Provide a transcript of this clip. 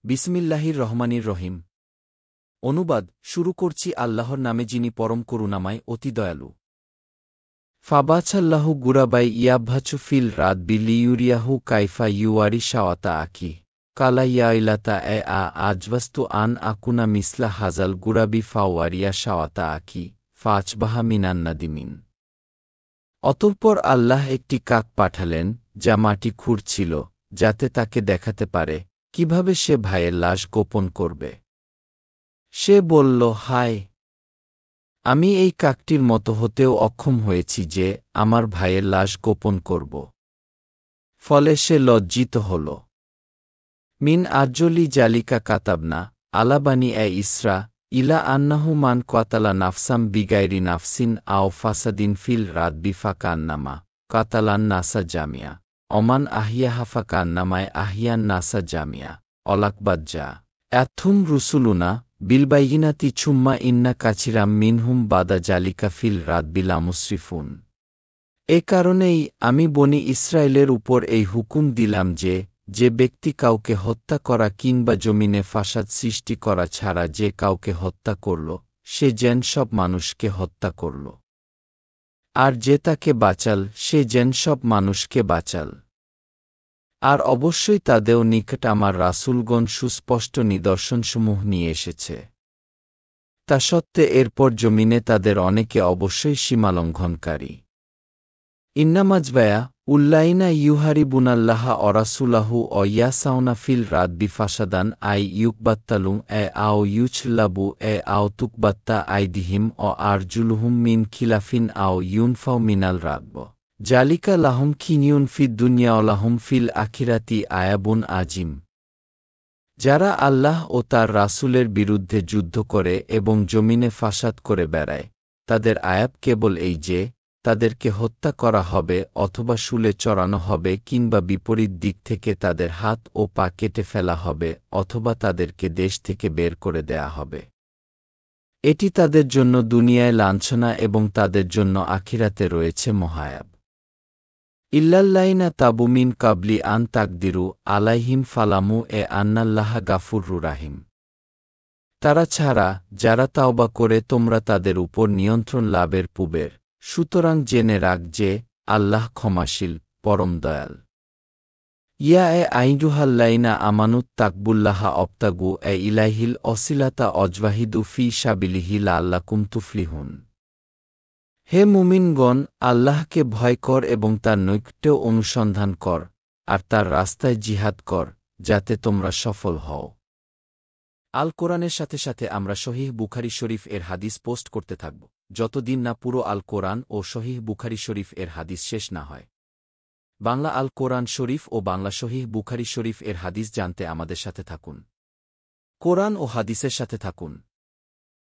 বিসমিল্লাহির রহমানির রহিম। অনুবাদ শুরু করছি আল্লাহর নামে যিনি পরম করুণাময় অতি দয়ালু। ফাবাছাল্লাহু গুরাবাই ইয়াবহাচু ফিল রাত বিলিউরিয়াহু কাইফা ইউয়ারি শাওয়াতা আকি কালা ইয়াইলাতা আজবাস্তু আন আকুনা মিসলা হাজাল গুরাবি ফাওয়ারিয়া শাওয়াতা আকি ফাচবাহা মিনান নাদিমিন। অতঃপর আল্লাহ একটি কাক পাঠালেন যা মাটি খুঁড়ছিল, যাতে তাকে দেখাতে পারে কিভাবে সে ভাইয়ের লাশ গোপন করবে। সে বলল, হায়, আমি এই কাকটির মতো হতেও অক্ষম হয়েছি যে আমার ভাইয়ের লাশ গোপন করব। ফলে সে লজ্জিত হল। মিন আজ্জলি জালিকা কাতাবনা আলাবানি ইসরা ইলা আন্নাহু মান কাতালা নাফসাম বিগাইরি নাফসিন আও ফাসাদিন ফিল রাত বিফাকান্নামা কাতালান নাসা জামিয়া অমান আহিয়াহাফা কান্নামায় আহিয়ান নাসা জামিয়া অলাকবাজ্জা অ্যাথুম রুসুলুনা বিলবাইগিনাতি ছুম্মা ইন্না কাছিরাম মিনহুম বাদা জালিকা ফিল রাত বিলামুসরিফুন। এ কারণেই আমি বনি ইসরায়েলের উপর এই হুকুম দিলাম যে ব্যক্তি কাউকে হত্যা করা কিংবা জমিনে ফাসাদ সৃষ্টি করা ছাড়া যে কাউকে হত্যা করল, সে যেন সব মানুষকে হত্যা করল। আর যে তাকে বাঁচাল, সে যেন সব মানুষকে বাঁচাল। আর অবশ্যই তাদেরও নিকট আমার রাসূলগণ সুস্পষ্ট নিদর্শনসমূহ নিয়ে এসেছে। তা সত্ত্বে এরপর জমিনে তাদের অনেকে অবশ্যই সীমালঙ্ঘনকারী। ইন্নামাজবায়া উল্লাইনা ইউহারিবুনাল্লাহা অরাসুলাহু অয়াসাউনা ফিল রাত বিফাসাদান ইউকবাত্তালুম আও ইউছলাবু আও তুকবাত্তা আইদিহিম আরজুলুহুম মিন খিলাফিন আও ইউনফাও মিনাল রাতব জালিকা লাহুম খিনিউন ফিদ দুনিয়া লাহুম ফিল আখিরাতি আয়াবুন আজিম। যারা আল্লাহ ও তার রাসূলের বিরুদ্ধে যুদ্ধ করে এবং জমিনে ফাসাদ করে বেড়ায়, তাদের আয়াব কেবল এই যে তাদেরকে হত্যা করা হবে অথবা শুলে চড়ানো হবে কিংবা বিপরীত দিক থেকে তাদের হাত ও পা কেটে ফেলা হবে অথবা তাদেরকে দেশ থেকে বের করে দেয়া হবে। এটি তাদের জন্য দুনিয়ায় লাঞ্ছনা এবং তাদের জন্য আখিরাতে রয়েছে মহায়াব। ইল্লাল্লাইনা তাবু মিন কাবলি আন তাকদিরু আলাইহিম ফালামু আন্নাল্লাহা গাফুরুর রাহিম। তারা ছাড়া যারা তাওবা করে তোমরা তাদের উপর নিয়ন্ত্রণ লাভের পূবের, সুতরাং জেনে রাখ যে আল্লাহ ক্ষমাশীল, পরম দয়াল। ইয়া আইনুহাল্লাইনা আমানুত তাকবুল্লাহা অবতাগু ইলাইহিল অসিলাতা অজওয়াহিদু ফি সাবিলিহি লাআল্লাকুম তুফলিহুন। হে মুমিনগণ, আল্লাহকে ভয় কর এবং তার নৈকট্য অনুসন্ধান কর, আর তার রাস্তায় জিহাদ কর, যাতে তোমরা সফল হও। আল কোরআনের সাথে সাথে আমরা সহিহ বুখারী শরীফ এর হাদিস পোস্ট করতে থাকব, যতদিন না পুরো আল কোরআন ও সহিহ বুখারী শরীফ এর হাদিস শেষ না হয়। বাংলা আল কোরআন শরীফ ও বাংলা সহিহ বুখারী শরীফ এর হাদিস জানতে আমাদের সাথে থাকুন। কোরআন ও হাদিসের সাথে থাকুন।